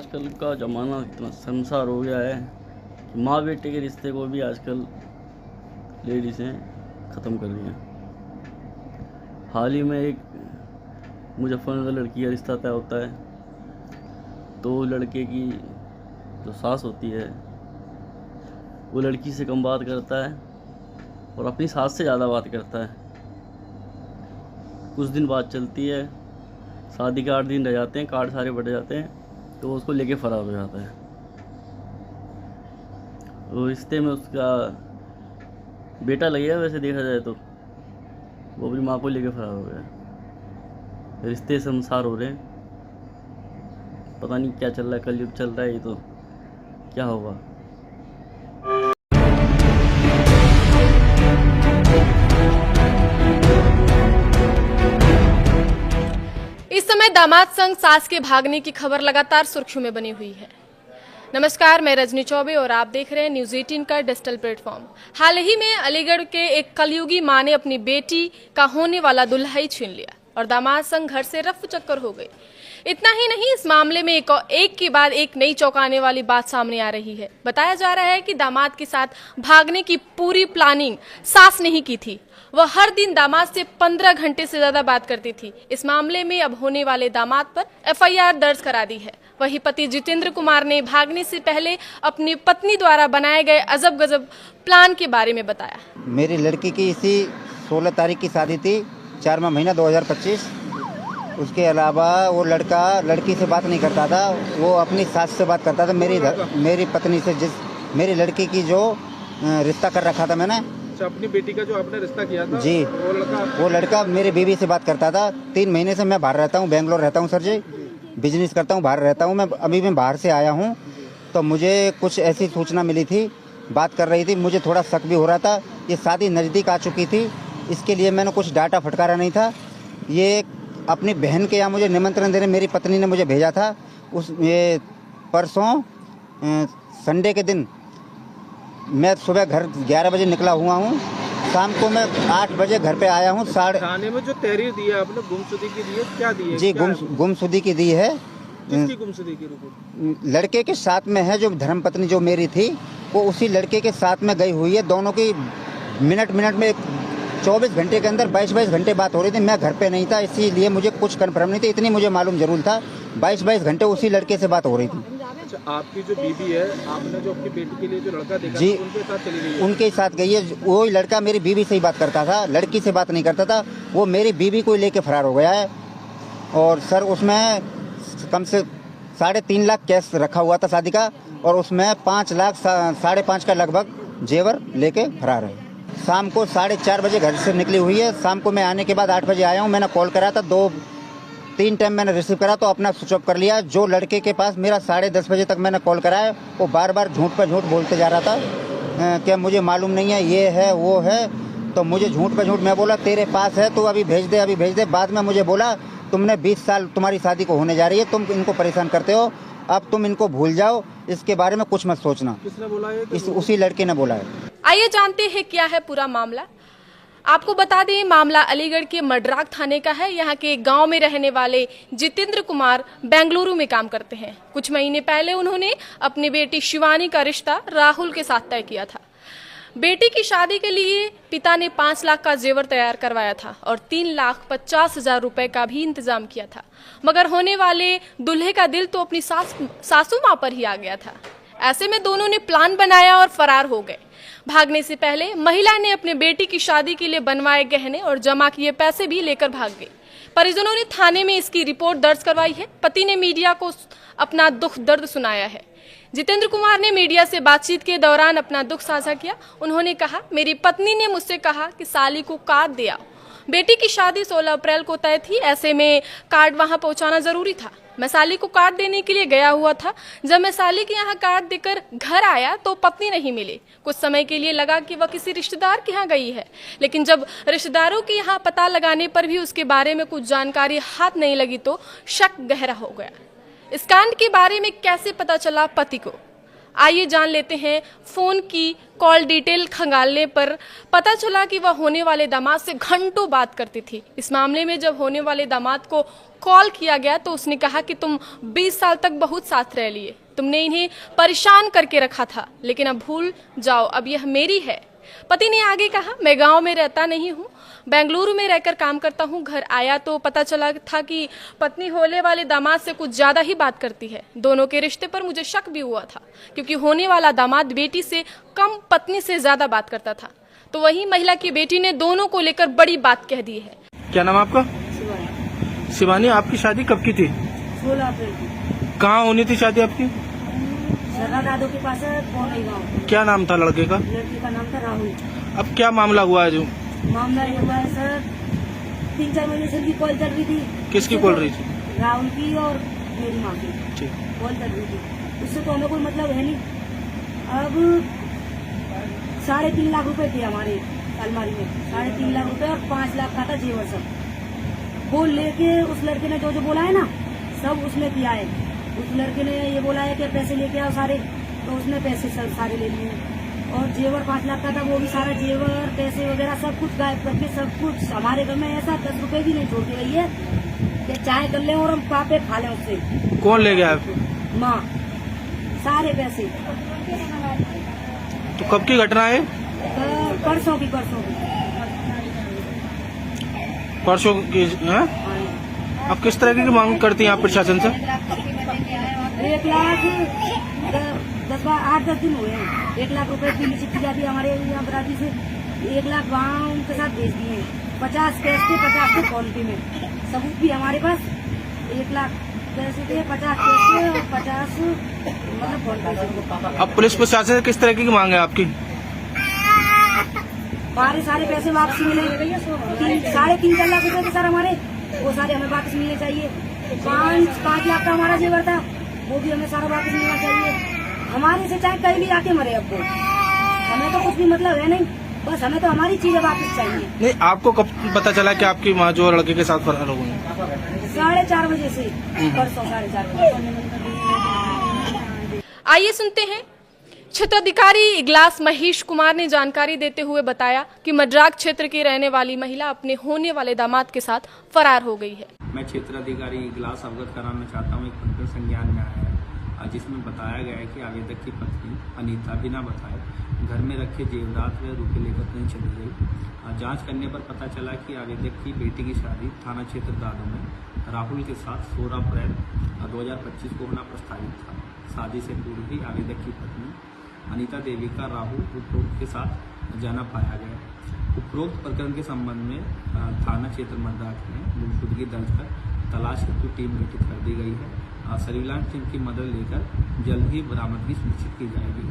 आजकल का ज़माना इतना संसार हो गया है कि माँ बेटे के रिश्ते को भी आजकल लेडीज़ें ख़त्म कर रही हैं। हाल ही में एक मुजफ्फरनगर लड़की का रिश्ता तय होता है तो लड़के की जो सास होती है वो लड़की से कम बात करता है और अपनी सास से ज़्यादा बात करता है। कुछ दिन बात चलती है, शादी के 8 दिन रह जाते हैं, कार्ड सारे बट जाते हैं तो वो उसको लेके फरार हो जाता है। वो रिश्ते में उसका बेटा लगेगा, वैसे देखा जाए तो वो अपनी माँ को लेके फरार हो गया। रिश्ते संसार हो रहे हैं, पता नहीं क्या चल रहा है, कलयुग चल रहा है, ये तो क्या होगा। इस समय दामाद संग सास के भागने की खबर लगातार सुर्खियों में बनी हुई है। नमस्कार, मैं रजनी चौबे और आप देख रहे हैं न्यूज़ 18 का डिजिटल प्लेटफॉर्म। हाल ही में अलीगढ़ के एक कलयुगी मां ने अपनी बेटी का होने वाला दूल्हा ही छीन लिया और दामाद संग घर से रफ्फू चक्कर हो गई। इतना ही नहीं, इस मामले में एक के बाद एक नई चौंकाने वाली बात सामने आ रही है। बताया जा रहा है कि दामाद के साथ भागने की पूरी प्लानिंग सास ने ही की थी। वह हर दिन दामाद से 15 घंटे से ज्यादा बात करती थी। इस मामले में अब होने वाले दामाद पर एफआईआर दर्ज करा दी है। वही पति जितेंद्र कुमार ने भागने से पहले अपनी पत्नी द्वारा बनाए गए अजब गजब प्लान के बारे में बताया। मेरी लड़की की इसी 16 तारीख की शादी थी, 4वां महीना 2025। उसके अलावा वो लड़का लड़की से बात नहीं करता था, वो अपनी सास से बात करता था। मेरी पत्नी से, मेरी लड़की की जो रिश्ता कर रखा था मैंने, अपनी बेटी का जो आपने रिश्ता किया था जी, वो लड़का मेरी बीवी से बात करता था। 3 महीने से मैं बाहर रहता हूँ, बेंगलोर रहता हूँ सर जी, बिजनेस करता हूँ, बाहर रहता हूँ। मैं बाहर से आया हूँ तो मुझे कुछ ऐसी सूचना मिली थी, बात कर रही थी, मुझे थोड़ा शक भी हो रहा था। ये शादी नज़दीक आ चुकी थी, इसके लिए मैंने कुछ डाटा फटकारा नहीं था। ये अपनी बहन के यहाँ मुझे निमंत्रण देने मेरी पत्नी ने मुझे भेजा था। ये परसों संडे के दिन मैं सुबह घर 11 बजे निकला हुआ हूँ, शाम को मैं 8 बजे घर पे आया हूँ। थाने में जो तहरीर दी है आपने गुमशुदगी की दी है, क्या दी है? जी, गुमशुदगी की दी है। किसकी गुमशुदगी की रिपोर्ट? लड़के के साथ में है, जो धर्मपत्नी जो मेरी थी वो उसी लड़के के साथ में गई हुई है। दोनों की मिनट में 24 घंटे के अंदर 22 घंटे बात हो रही थी। मैं घर पे नहीं था, इसीलिए मुझे कुछ कन्फर्म नहीं था। इतनी मुझे मालूम जरूर था 22 घंटे उसी लड़के से बात हो रही थी। अच्छा, आपकी जो बीवी है, आपने जो अपनी बेटी के लिए जो लड़का देखा जी, था, उनके साथ चली गई है? उनके साथ गई है। वो लड़का मेरी बीवी से ही बात करता था, लड़की से बात नहीं करता था। वो मेरी बीवी को लेके फरार हो गया है। और सर उसमें कम से 3.5 लाख कैश रखा हुआ था शादी का, और उसमें 5 लाख 5.5 का लगभग जेवर लेके फरार है। शाम को 4:30 बजे घर से निकली हुई है। शाम को मैं आने के बाद 8 बजे आया हूँ। मैंने कॉल करा था, 2-3 टाइम मैंने रिसीव करा तो अपना स्विच ऑफ कर लिया। जो लड़के के पास मेरा 10:30 बजे तक मैंने कॉल कराया, वो बार झूठ पर झूठ बोलते जा रहा था कि मुझे मालूम नहीं है, ये है वो है। तो मुझे झूठ पर झूठ, मैं बोला तेरे पास है तो अभी भेज दे। बाद में मुझे बोला तुमने 20 साल तुम्हारी शादी को होने जा रही है, तुम इनको परेशान करते हो, अब तुम इनको भूल जाओ, इसके बारे में कुछ मत सोचना। किसने बोला है? उसी लड़के ने बोला है। आइए जानते हैं क्या है पूरा मामला। आपको बता दें, मामला अलीगढ़ के मड्राक थाने का है। यहाँ के गांव में रहने वाले जितेंद्र कुमार बेंगलुरु में काम करते हैं। कुछ महीने पहले उन्होंने अपनी बेटी शिवानी का रिश्ता राहुल के साथ तय किया था। बेटी की शादी के लिए पिता ने 5 लाख का जेवर तैयार करवाया था और 3,50,000 रुपए का भी इंतजाम किया था। मगर होने वाले दूल्हे का दिल तो अपनी सासू माँ पर ही आ गया था। ऐसे में दोनों ने प्लान बनाया और फरार हो गए। भागने से पहले महिला ने अपने बेटी की शादी के लिए बनवाए गहने और जमा किए पैसे भी लेकर भाग गई। परिजनों ने थाने में इसकी रिपोर्ट दर्ज करवाई है। पति ने मीडिया को अपना दुख दर्द सुनाया है। जितेंद्र कुमार ने मीडिया से बातचीत के दौरान अपना दुख साझा किया। उन्होंने कहा, मेरी पत्नी ने मुझसे कहा कि साली को कार्ड दे आओ। बेटी की शादी 16 अप्रैल को तय थी, ऐसे में कार्ड वहां पहुंचाना जरूरी था। मैं साली को कार्ड देने के लिए गया हुआ था। जब मैं साली के यहाँ कार्ड देकर घर आया तो पत्नी नहीं मिली। कुछ समय के लिए लगा कि वह किसी रिश्तेदार के यहाँ गई है, लेकिन जब रिश्तेदारों के यहाँ पता लगाने पर भी उसके बारे में कुछ जानकारी हाथ नहीं लगी तो शक गहरा हो गया। इस कांड के बारे में कैसे पता चला पति को? आइए जान लेते हैं फोन की कॉल डिटेल खंगालने पर पता चला कि वह होने वाले दामाद से घंटों बात करती थी। इस मामले में जब होने वाले दामाद को कॉल किया गया तो उसने कहा कि तुम 20 साल तक बहुत साथ रह लिए, तुमने इन्हें परेशान करके रखा था, लेकिन अब भूल जाओ, अब यह मेरी है। पति ने आगे कहा, मैं गांव में रहता नहीं हूँ, बेंगलुरु में रहकर काम करता हूँ। घर आया तो पता चला था कि पत्नी होने वाले दामाद से कुछ ज्यादा ही बात करती है। दोनों के रिश्ते पर मुझे शक भी हुआ था, क्योंकि होने वाला दामाद बेटी से कम पत्नी से ज्यादा बात करता था। तो वही महिला की बेटी ने दोनों को लेकर बड़ी बात कह दी है। क्या नाम आपका? शिवानी। आपकी शादी कब की थी? 16 अप्रैल को। कहाँ होनी थी शादी आपकी? सर्रा दादो के पास है, पौनी गाँव। क्या नाम था लड़के का? लड़की का नाम था राहुल। अब क्या मामला हुआ है? जो मामला ये हुआ है सर, 3-4 महीने से उनकी कॉल चल रही थी। किसकी कॉल रही थी? राहुल की और मेरी माँ की ठीक। कॉल चल रही थी। उससे तो हमें कोई मतलब है नहीं। अब 3.5 लाख रुपए थे हमारे अलमारी में, 3.5 लाख रुपए और 5 लाख का था जेवर सब। वो लेके उस लड़के ने जो बोला है ना, सब उसने किया है। उस लड़के ने ये बोला है कि पैसे लेके आओ सारे, तो उसने पैसे सारे ले लिए। और जेवर 5 लाख का था, वो भी सारा जेवर पैसे वगैरह सब कुछ गायब करके, सब कुछ हमारे घर में ऐसा 10 रुपए भी नहीं छोड़ के गई है कि चाय कर ले और हम पापे खा लें उससे। कौन ले गया? माँ, सारे पैसे। तो कब की घटना है? परसों की परसों की है? अब किस तरह की मांग करती हैं आप प्रशासन से? 1 लाख 8-10 दिन हुए हैं। 1 लाख रुपए की चिट्ठी जाती है हमारे यहाँ बराती से। 1 लाख वहाँ उनके साथ भेज दिए। 50 कैश थे, 50 थे फोन पे में, सबूत भी हमारे पास। 1 लाख पैसे थे, 50 कैश थे और 50 मतलब फोन पे। अब पुलिस प्रशासन से किस तरह की मांग है आपकी? हमारे सारे पैसे वापस मिले। 3.5-4 लाख रुपए थे सर हमारे, वो सारे हमें वापस मिलने चाहिए। 5 लाख का हमारा जेवर था, वो भी हमें सारा वापस मिलना चाहिए। हमारे से चाहे कहीं भी आके मरे, अब हमें तो कुछ भी मतलब है नहीं, बस हमें तो हमारी चीजें वापस चाहिए। नहीं, आपको कब पता चला कि आपकी माँ जो लड़के के साथ फरार हो गई? 4:30 बजे से, परसों 4:30 बजे। आइए सुनते हैं क्षेत्राधिकारी इगलास महेश कुमार ने जानकारी देते हुए बताया कि मड्राक क्षेत्र की रहने वाली महिला अपने होने वाले दामाद के साथ फरार हो गई है। मैं क्षेत्राधिकारी इगलास अवगत कराना चाहता हूँ। एक पत्र संज्ञान में आया है जिसमें बताया गया है कि आवेदक की पत्नी अनीता बिना बताए घर में रखे जेवरात व रुपये लेकर कहीं चली गई। जांच करने पर पता चला कि आवेदक की बेटी की शादी थाना क्षेत्र दादो में राहुल के साथ 16 अप्रैल 2025 को होना प्रस्तावित था। शादी से पूर्व ही आवेदक की पत्नी अनीता देवी का राहुल उपरोक्त के साथ जाना पाया गया। उपरोक्त प्रकरण के संबंध में थाना क्षेत्र मड्राक में गुमशुदगी दर्ज कर तलाश हेतु टीम गठित कर दी गई है। सर्विलांस टीम की मदद लेकर जल्द ही बरामदगी सुनिश्चित की जाएगी।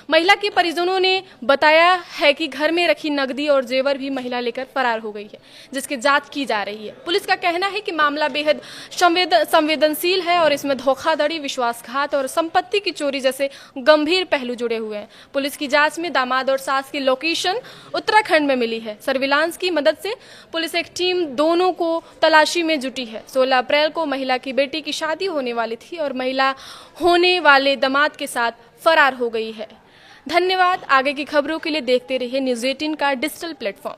महिला के परिजनों ने बताया है कि घर में रखी नकदी और जेवर भी महिला लेकर फरार हो गई है, जिसकी जांच की जा रही है। पुलिस का कहना है कि मामला बेहद संवेदनशील है और इसमें धोखाधड़ी, विश्वासघात और संपत्ति की चोरी जैसे गंभीर पहलू जुड़े हुए हैं। पुलिस की जांच में दामाद और सास की लोकेशन उत्तराखंड में मिली है। सर्विलांस की मदद से पुलिस एक टीम दोनों को तलाशी में जुटी है। 16 अप्रैल को महिला की बेटी की शादी होने वाली थी और महिला होने वाले दामाद के साथ फरार हो गई है। धन्यवाद। आगे की खबरों के लिए देखते रहिए न्यूज़ 18 का डिजिटल प्लेटफॉर्म।